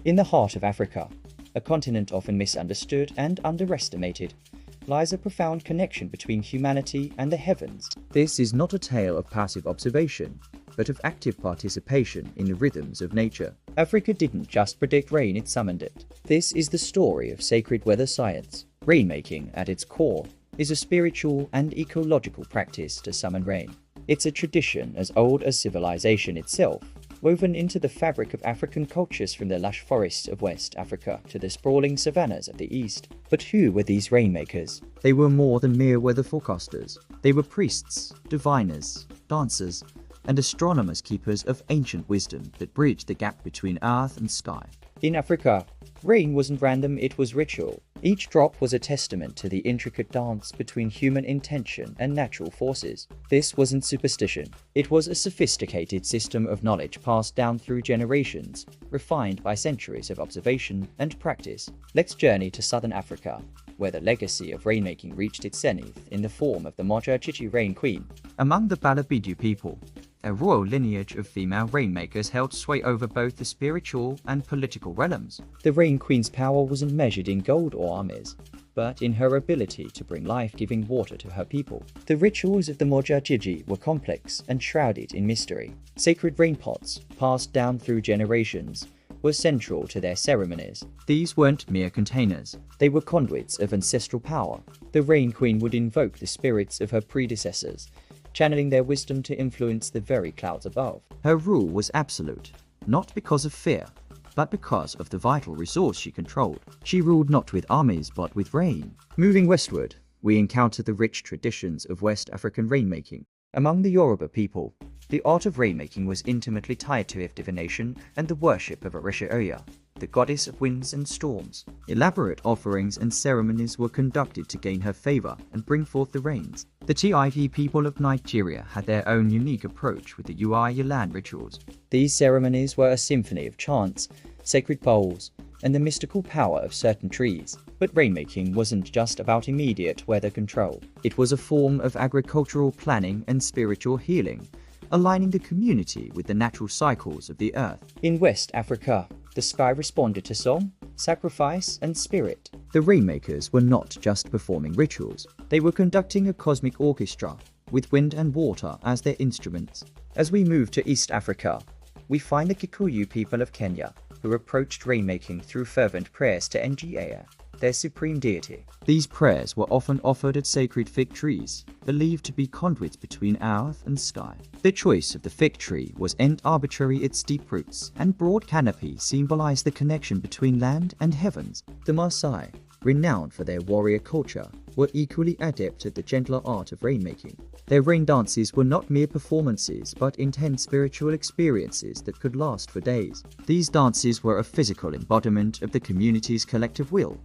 In the heart of Africa, a continent often misunderstood and underestimated, lies a profound connection between humanity and the heavens. This is not a tale of passive observation, but of active participation in the rhythms of nature. Africa didn't just predict rain, it summoned it. This is the story of sacred weather science. Rainmaking, at its core, is a spiritual and ecological practice to summon rain. It's a tradition as old as civilization itself, woven into the fabric of African cultures from the lush forests of West Africa to the sprawling savannas of the East. But who were these rainmakers? They were more than mere weather forecasters. They were priests, diviners, dancers, and astronomers, keepers of ancient wisdom that bridged the gap between earth and sky. In Africa, rain wasn't random, it was ritual. Each drop was a testament to the intricate dance between human intention and natural forces. This wasn't superstition. It was a sophisticated system of knowledge passed down through generations, refined by centuries of observation and practice. Let's journey to southern Africa, where the legacy of rainmaking reached its zenith in the form of the Modjadji Rain Queen. Among the Viralvideo people, a royal lineage of female rainmakers held sway over both the spiritual and political realms. The Rain Queen's power wasn't measured in gold or armies, but in her ability to bring life-giving water to her people. The rituals of the Modjadji were complex and shrouded in mystery. Sacred rain pots, passed down through generations, were central to their ceremonies. These weren't mere containers, they were conduits of ancestral power. The Rain Queen would invoke the spirits of her predecessors, channeling their wisdom to influence the very clouds above. Her rule was absolute, not because of fear, but because of the vital resource she controlled. She ruled not with armies, but with rain. Moving westward, we encounter the rich traditions of West African rainmaking. Among the Yoruba people, the art of rainmaking was intimately tied to divination and the worship of Orisha, the goddess of winds and storms. Elaborate offerings and ceremonies were conducted to gain her favor and bring forth the rains. The Tiv people of Nigeria had their own unique approach with the Uayalan rituals. These ceremonies were a symphony of chants, sacred bowls, and the mystical power of certain trees. But rainmaking wasn't just about immediate weather control. It was a form of agricultural planning and spiritual healing, aligning the community with the natural cycles of the earth. In West Africa, the sky responded to song, sacrifice, and spirit. The rainmakers were not just performing rituals, they were conducting a cosmic orchestra, with wind and water as their instruments. As we move to East Africa, we find the Kikuyu people of Kenya, who approached rainmaking through fervent prayers to Ngea, their supreme deity. These prayers were often offered at sacred fig trees, believed to be conduits between earth and sky. The choice of the fig tree was arbitrary. Its deep roots and broad canopy symbolized the connection between land and heavens. The Maasai, renowned for their warrior culture, were equally adept at the gentler art of rainmaking. Their rain dances were not mere performances, but intense spiritual experiences that could last for days. These dances were a physical embodiment of the community's collective will,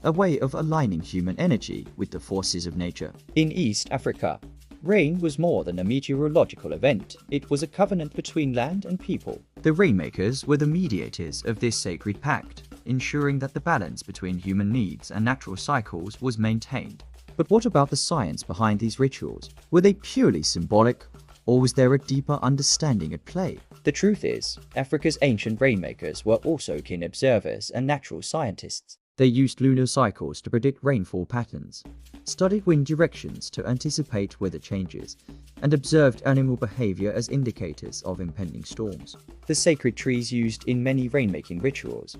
a way of aligning human energy with the forces of nature. In East Africa, rain was more than a meteorological event. It was a covenant between land and people. The rainmakers were the mediators of this sacred pact, ensuring that the balance between human needs and natural cycles was maintained. But what about the science behind these rituals? Were they purely symbolic, or was there a deeper understanding at play? The truth is, Africa's ancient rainmakers were also keen observers and natural scientists. They used lunar cycles to predict rainfall patterns, studied wind directions to anticipate weather changes, and observed animal behavior as indicators of impending storms. The sacred trees used in many rainmaking rituals,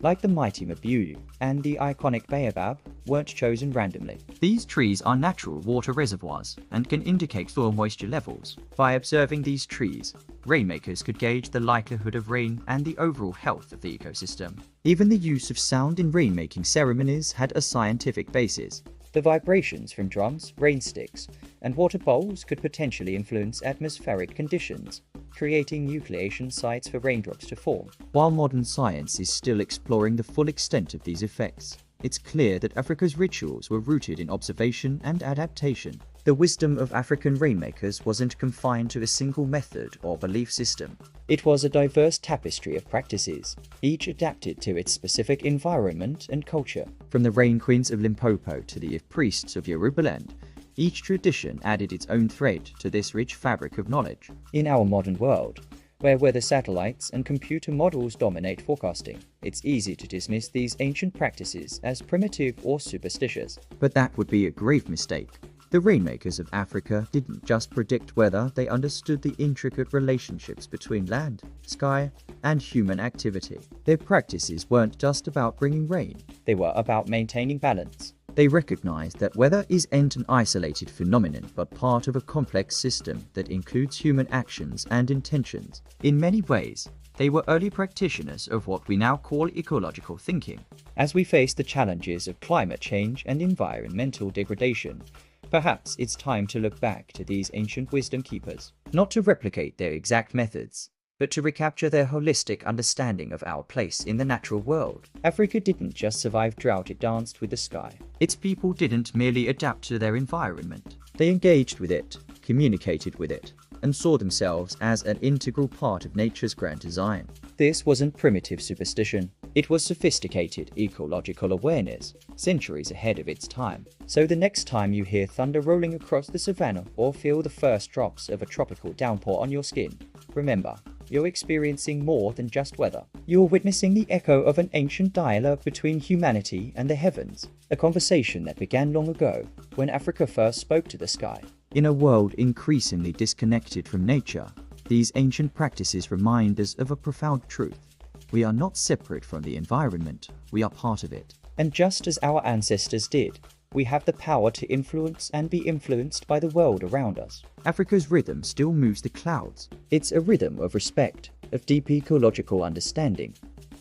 like the mighty Mabuyu and the iconic baobab, weren't chosen randomly. These trees are natural water reservoirs and can indicate soil moisture levels. By observing these trees, rainmakers could gauge the likelihood of rain and the overall health of the ecosystem. Even the use of sound in rainmaking ceremonies had a scientific basis. The vibrations from drums, rain sticks, and water bowls could potentially influence atmospheric conditions, creating nucleation sites for raindrops to form. While modern science is still exploring the full extent of these effects, it's clear that Africa's rituals were rooted in observation and adaptation. The wisdom of African rainmakers wasn't confined to a single method or belief system. It was a diverse tapestry of practices, each adapted to its specific environment and culture. From the rain queens of Limpopo to the priests of Yorubaland, each tradition added its own thread to this rich fabric of knowledge. In our modern world, where weather satellites and computer models dominate forecasting. It's easy to dismiss these ancient practices as primitive or superstitious. But that would be a grave mistake. The Rainmakers of Africa didn't just predict weather, they understood the intricate relationships between land, sky, and human activity. Their practices weren't just about bringing rain, they were about maintaining balance. They recognized that weather isn't an isolated phenomenon but part of a complex system that includes human actions and intentions. In many ways, they were early practitioners of what we now call ecological thinking. As we face the challenges of climate change and environmental degradation, perhaps it's time to look back to these ancient wisdom keepers, not to replicate their exact methods, but to recapture their holistic understanding of our place in the natural world. Africa didn't just survive drought, it danced with the sky. Its people didn't merely adapt to their environment. They engaged with it, communicated with it, and saw themselves as an integral part of nature's grand design. This wasn't primitive superstition. It was sophisticated ecological awareness, centuries ahead of its time. So the next time you hear thunder rolling across the savannah or feel the first drops of a tropical downpour on your skin, remember, you're experiencing more than just weather. You're witnessing the echo of an ancient dialogue between humanity and the heavens, a conversation that began long ago, when Africa first spoke to the sky. In a world increasingly disconnected from nature, these ancient practices remind us of a profound truth. We are not separate from the environment, we are part of it. And just as our ancestors did, we have the power to influence and be influenced by the world around us. Africa's rhythm still moves the clouds. It's a rhythm of respect, of deep ecological understanding,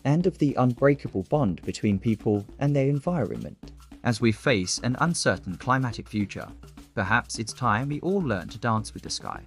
and of the unbreakable bond between people and their environment. As we face an uncertain climatic future, perhaps it's time we all learn to dance with the sky.